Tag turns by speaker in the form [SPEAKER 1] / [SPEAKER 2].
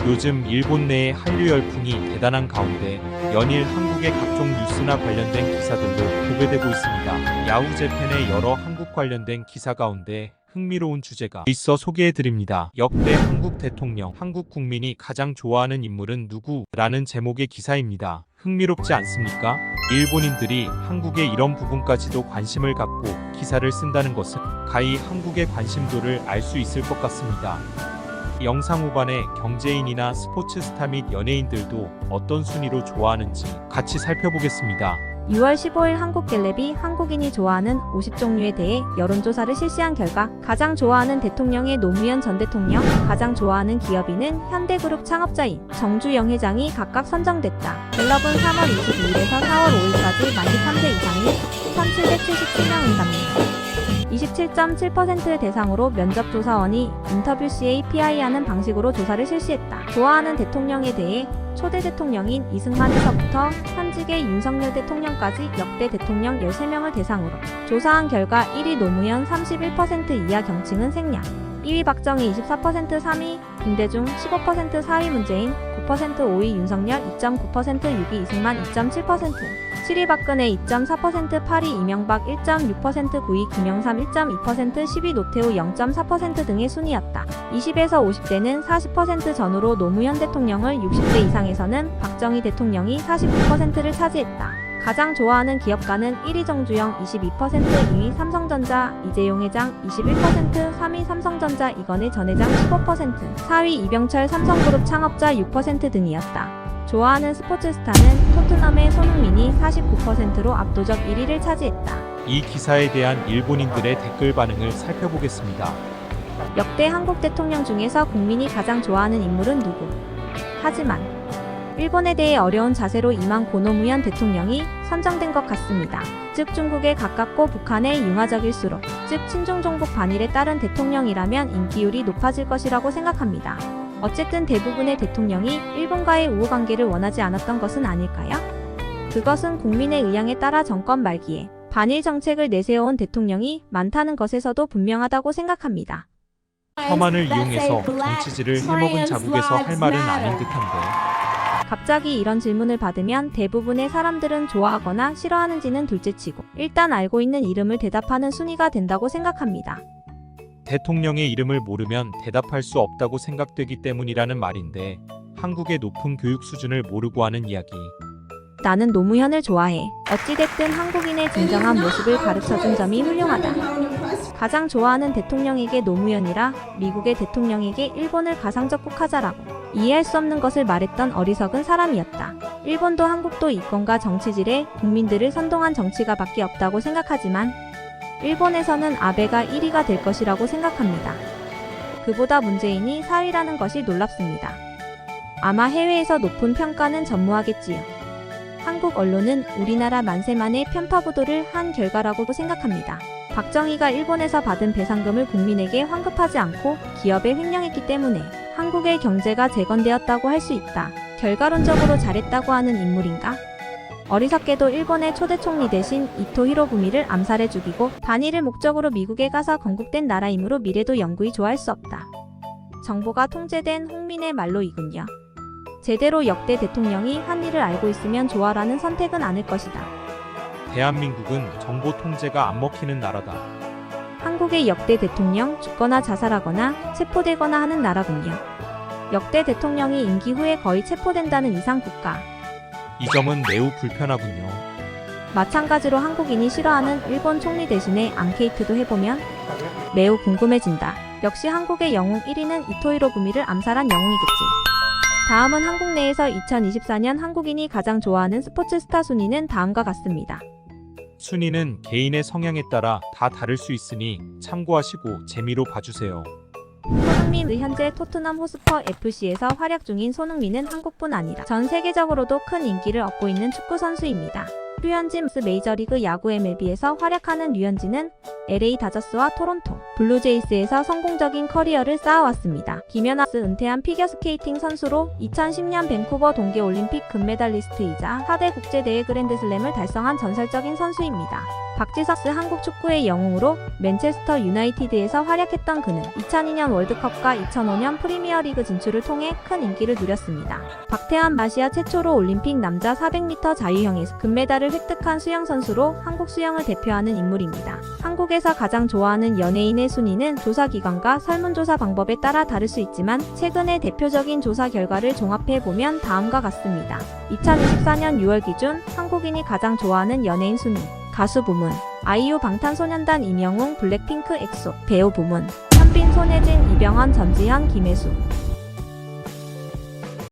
[SPEAKER 1] 요즘 일본 내의 한류 열풍이 대단한 가운데 연일 한국의 각종 뉴스나 관련된 기사들로 도배되고 있습니다. 야후재팬의 여러 한국 관련된 기사 가운데 흥미로운 주제가 있어 소개해드립니다. 역대 한국 대통령, 한국 국민이 가장 좋아하는 인물은 누구? 라는 제목의 기사입니다. 흥미롭지 않습니까? 일본인들이 한국의 이런 부분까지도 관심을 갖고 기사를 쓴다는 것은 가히 한국의 관심도를 알 수 있을 것 같습니다. 영상 후반에 경제인이나 스포츠 스타 및 연예인들도 어떤 순위로 좋아하는지 같이 살펴보겠습니다.
[SPEAKER 2] 6월 15일 한국갤럽이 한국인이 좋아하는 50종류에 대해 여론조사를 실시한 결과 가장 좋아하는 대통령의 노무현 전 대통령, 가장 좋아하는 기업인은 현대그룹 창업자인 정주영 회장이 각각 선정됐다. 갤럽은 3월 22일에서 4월 5일까지 만 13세 이상인 1777명입니다. 27.7%를 대상으로 면접조사원이 인터뷰 시 API하는 방식으로 조사를 실시했다. 좋아하는 대통령에 대해 초대 대통령인 이승만에서부터 현직의 윤석열 대통령까지 역대 대통령 13명을 대상으로 조사한 결과 1위 노무현 31% 이하 경칭은 생략, 2위 박정희 24%, 3위 김대중 15%, 4위 문재인 9%, 5위 윤석열 2.9%, 6위 이승만 2.7%, 7위 박근혜 2.4%, 8위 이명박 1.6%, 9위 김영삼 1.2%, 10위 노태우 0.4% 등의 순이었다. 20에서 50대는 40% 전후로 노무현 대통령을, 60대 이상에서는 박정희 대통령이 49%를 차지했다. 가장 좋아하는 기업가는 1위 정주영 22%, 2위 삼성전자 이재용 회장 21%, 3위 삼성전자 이건희 전 회장 15%, 4위 이병철 삼성그룹 창업자 6% 등이었다. 좋아하는 스포츠 스타는 토트넘의 손흥민이 49%로 압도적 1위를 차지했다.
[SPEAKER 1] 이 기사에 대한 일본인들의 댓글 반응을 살펴보겠습니다.
[SPEAKER 2] 역대 한국 대통령 중에서 국민이 가장 좋아하는 인물은 누구? 하지만 일본에 대해 어려운 자세로 임한 고노무현 대통령이 선정된 것 같습니다. 즉 중국에 가깝고 북한에 융화적일수록, 즉 친중 종북 반일에 따른 대통령이라면 인기율이 높아질 것이라고 생각합니다. 어쨌든 대부분의 대통령이 일본과의 우호관계를 원하지 않았던 것은 아닐까요? 그것은 국민의 의향에 따라 정권 말기에 반일 정책을 내세워온 대통령이 많다는 것에서도 분명하다고 생각합니다.
[SPEAKER 1] 혐한을 이용해서 정치질을 해먹은 자국에서 할 말은 아닌 듯한데.
[SPEAKER 2] 갑자기 이런 질문을 받으면 대부분의 사람들은 좋아하거나 싫어하는지는 둘째치고 일단 알고 있는 이름을 대답하는 순위가 된다고 생각합니다.
[SPEAKER 1] 대통령의 이름을 모르면 대답할 수 없다고 생각되기 때문이라는 말인데 한국의 높은 교육 수준을 모르고 하는 이야기.
[SPEAKER 2] 나는 노무현을 좋아해. 어찌됐든 한국인의 진정한 모습을 가르쳐준 점이 훌륭하다. 가장 좋아하는 대통령에게 노무현이라 미국의 대통령에게 일본을 가상적국하자라고 이해할 수 없는 것을 말했던 어리석은 사람이었다. 일본도 한국도 이권과 정치질에 국민들을 선동한 정치가 밖에 없다고 생각하지만 일본에서는 아베가 1위가 될 것이라고 생각합니다. 그보다 문재인이 4위라는 것이 놀랍습니다. 아마 해외에서 높은 평가는 전무하겠지요. 한국 언론은 우리나라 만세만의 편파 보도를 한 결과라고 생각합니다. 박정희가 일본에서 받은 배상금을 국민에게 환급하지 않고 기업에 횡령했기 때문에 한국의 경제가 재건되었다고 할 수 있다. 결과론적으로 잘했다고 하는 인물인가? 어리석게도 일본의 초대 총리 대신 이토 히로부미를 암살해 죽이고 반일을 목적으로 미국에 가서 건국된 나라이므로 미래도 영구히 좋아할 수 없다. 정보가 통제된 홍민의 말로이군요. 제대로 역대 대통령이 한 일을 알고 있으면 좋아라는 선택은 아닐 것이다.
[SPEAKER 1] 대한민국은 정보 통제가 안 먹히는 나라다.
[SPEAKER 2] 한국의 역대 대통령 죽거나 자살하거나 체포되거나 하는 나라군요. 역대 대통령이 임기 후에 거의 체포된다는 이상 국가.
[SPEAKER 1] 이 점은 매우 불편하군요.
[SPEAKER 2] 마찬가지로 한국인이 싫어하는 일본 총리 대신에 앙케이트도 해보면 매우 궁금해진다. 역시 한국의 영웅 1위는 이토 히로부미를 암살한 영웅이겠지. 다음은 한국 내에서 2024년 한국인이 가장 좋아하는 스포츠 스타 순위는 다음과 같습니다.
[SPEAKER 1] 순위는 개인의 성향에 따라 다 다를 수 있으니 참고하시고 재미로 봐주세요.
[SPEAKER 2] 손흥민 현재 토트넘 호스퍼 FC에서 활약 중인 손흥민은 한국뿐 아니라 전 세계적으로도 큰 인기를 얻고 있는 축구 선수입니다. 류현진 메이저리그 야구 MLB에서 활약하는 류현진은 LA 다저스와 토론토 블루제이스에서 성공적인 커리어를 쌓아왔습니다. 김연아스 은퇴한 피겨스케이팅 선수로 2010년 밴쿠버 동계올림픽 금메달리스트이자 4대 국제대회 그랜드슬램을 달성한 전설적인 선수입니다. 박지성 한국 축구의 영웅으로 맨체스터 유나이티드에서 활약했던 그는 2002년 월드컵과 2005년 프리미어리그 진출을 통해 큰 인기를 누렸습니다. 박태환 아시아 최초로 올림픽 남자 400m 자유형에서 금메달을 획득한 수영 선수로 한국 수영을 대표하는 인물입니다. 한국에서 가장 좋아하는 연예인의 순위는 조사기관과 설문조사 방법에 따라 다를 수 있지만 최근의 대표적인 조사 결과를 종합해보면 다음과 같습니다. 2024년 6월 기준 한국인이 가장 좋아하는 연예인 순위. 가수 부문 아이유 방탄소년단 임영웅 블랙핑크 엑소. 배우 부문 현빈 손예진 이병헌 전지현 김혜수.